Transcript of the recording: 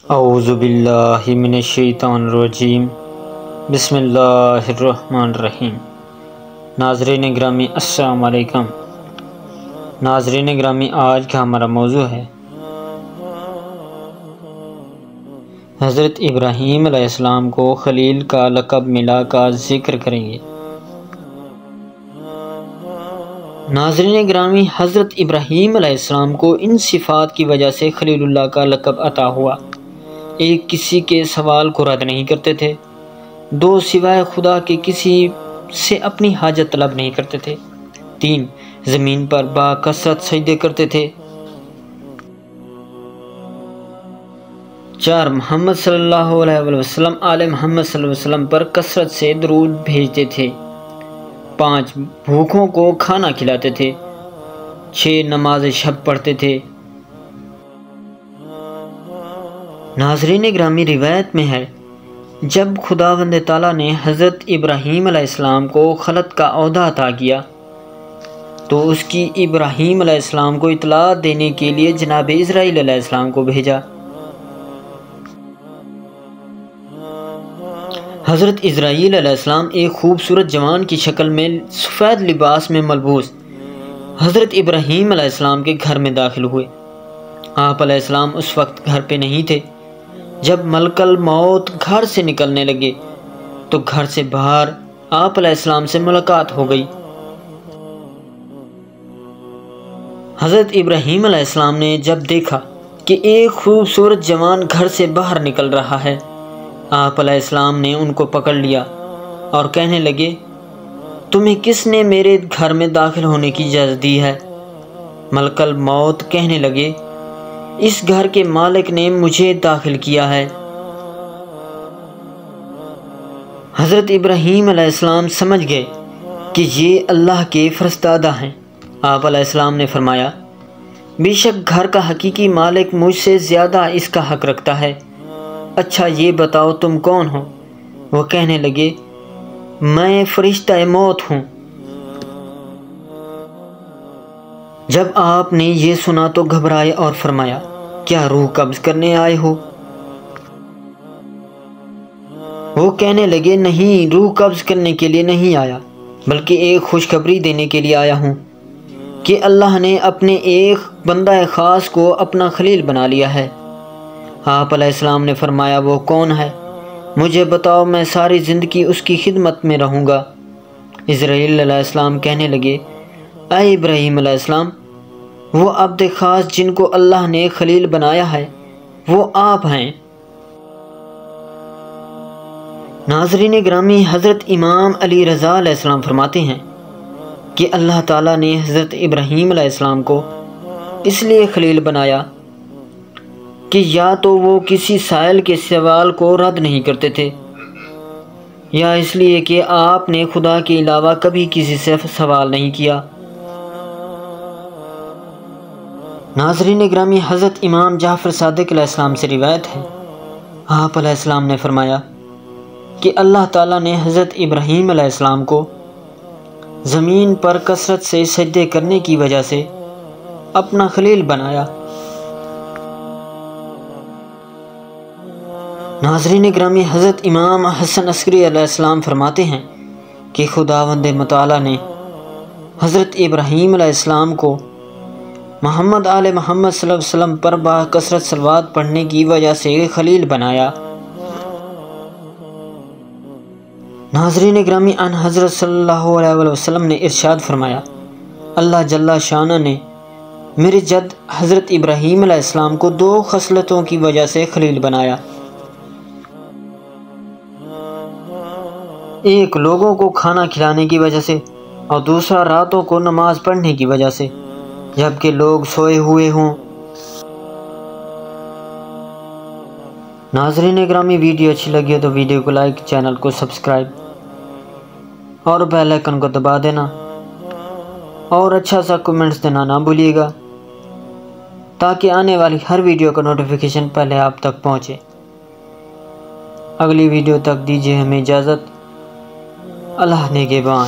اعوذ باللہ من الشیطان الرجیم بسم اللہ الرحمن الرحیم۔ ناظرین گرامی السلام علیکم۔ ناظرین گرامی، آج کا ہمارا موضوع ہے حضرت ابراہیم علیہ السلام کو خلیل کا لقب ملا کا ذکر کریں گے۔ ناظرین گرامی، حضرت ابراہیم علیہ السلام کو ان صفات کی وجہ سے خلیل اللہ کا لقب عطا ہوا۔ ایک، کسی کے سوال کو رد نہیں کرتے تھے۔ دو، سوائے خدا کے کسی سے اپنی حاجت طلب نہیں کرتے تھے۔ تین، زمین پر باکثرت سجدے کرتے تھے۔ چار، محمد صلی اللہ علیہ وسلم آل محمد صلی اللہ علیہ وسلم پر کثرت سے درود بھیجتے تھے۔ پانچ، بھوکوں کو کھانا کھلاتے تھے۔ چھ، نماز شب پڑھتے تھے۔ ناظرین گرامی، روایت میں ہے جب خداوند تعالیٰ نے حضرت ابراہیم علیہ السلام کو خلت کا عہدہ عطا کیا تو اس کی ابراہیم علیہ السلام کو اطلاع دینے کے لیے جناب اسرائیل علیہ السلام کو بھیجا۔ حضرت اسرائیل علیہ السلام ایک خوبصورت جوان کی شکل میں سفید لباس میں ملبوس حضرت ابراہیم علیہ السلام کے گھر میں داخل ہوئے۔ آپ علیہ السلام اس وقت گھر پہ نہیں تھے۔ جب ملک الموت گھر سے نکلنے لگے تو گھر سے باہر آپ علیہ السلام سے ملاقات ہو گئی۔ حضرت ابراہیم علیہ السلام نے جب دیکھا کہ ایک خوبصورت جوان گھر سے باہر نکل رہا ہے، آپ علیہ السلام نے ان کو پکڑ لیا اور کہنے لگے، تمہیں کس نے میرے گھر میں داخل ہونے کی اجازت دی ہے؟ ملک الموت کہنے لگے، اس گھر کے مالک نے مجھے داخل کیا ہے۔ حضرت ابراہیم علیہ السلام سمجھ گئے کہ یہ اللہ کے فرستادہ ہیں۔ آپ علیہ السلام نے فرمایا، بے شک گھر کا حقیقی مالک مجھ سے زیادہ اس کا حق رکھتا ہے۔ اچھا یہ بتاؤ تم کون ہو؟ وہ کہنے لگے، میں فرشتہ موت ہوں۔ جب آپ نے یہ سنا تو گھبرائے اور فرمایا، کیا روح قبض کرنے آئے ہو؟ وہ کہنے لگے، نہیں، روح قبض کرنے کے لیے نہیں آیا، بلکہ ایک خوشخبری دینے کے لیے آیا ہوں کہ اللہ نے اپنے ایک بندہ خاص کو اپنا خلیل بنا لیا ہے۔ آپ علیہ السلام نے فرمایا، وہ کون ہے؟ مجھے بتاؤ، میں ساری زندگی اس کی خدمت میں رہوں گا۔ اسرائیل علیہ السلام کہنے لگے، اے ابراہیم علیہ السلام، وہ عبد خاص جن کو اللہ نے خلیل بنایا ہے وہ آپ ہیں۔ ناظرین گرامی، حضرت امام علی رضا علیہ السلام فرماتے ہیں کہ اللہ تعالیٰ نے حضرت ابراہیم علیہ السلام کو اس لیے خلیل بنایا کہ یا تو وہ کسی سائل کے سوال کو رد نہیں کرتے تھے، یا اس لیے کہ آپ نے خدا کے علاوہ کبھی کسی سے سوال نہیں کیا۔ ناظرین گرامی، حضرت امام جعفر صادق علیہ السلام سے روایت ہے، آپ علیہ السلام نے فرمایا کہ اللہ تعالیٰ نے حضرت ابراہیم علیہ السلام کو زمین پر کثرت سے سجدے کرنے کی وجہ سے اپنا خلیل بنایا۔ ناظرین گرامی، حضرت امام حسن عسکری علیہ السلام فرماتے ہیں کہ خداوند متعالی نے حضرت ابراہیم علیہ السلام کو محمد آل محمد صلی اللہ علیہ وسلم پر باکثرت صلوات پڑھنے کی وجہ سے خلیل بنایا۔ ناظرین گرامی، ان حضرت صلی اللہ علیہ وسلم نے ارشاد فرمایا، اللہ جل شانہ نے میرے جد حضرت ابراہیم علیہ السلام کو دو خصلتوں کی وجہ سے خلیل بنایا۔ ایک، لوگوں کو کھانا کھلانے کی وجہ سے، اور دوسرا، راتوں کو نماز پڑھنے کی وجہ سے جبکہ لوگ سوئے ہوئے ہوں۔ ناظرین گرامی، ویڈیو اچھی لگی ہو تو ویڈیو کو لائک، چینل کو سبسکرائب اور بیل آئیکن کو دبا دینا، اور اچھا سا کمنٹس دینا نہ بھولیے گا تاکہ آنے والی ہر ویڈیو کا نوٹیفیکیشن پہلے آپ تک پہنچے۔ اگلی ویڈیو تک دیجیے ہمیں اجازت۔ اللہ نگہبان۔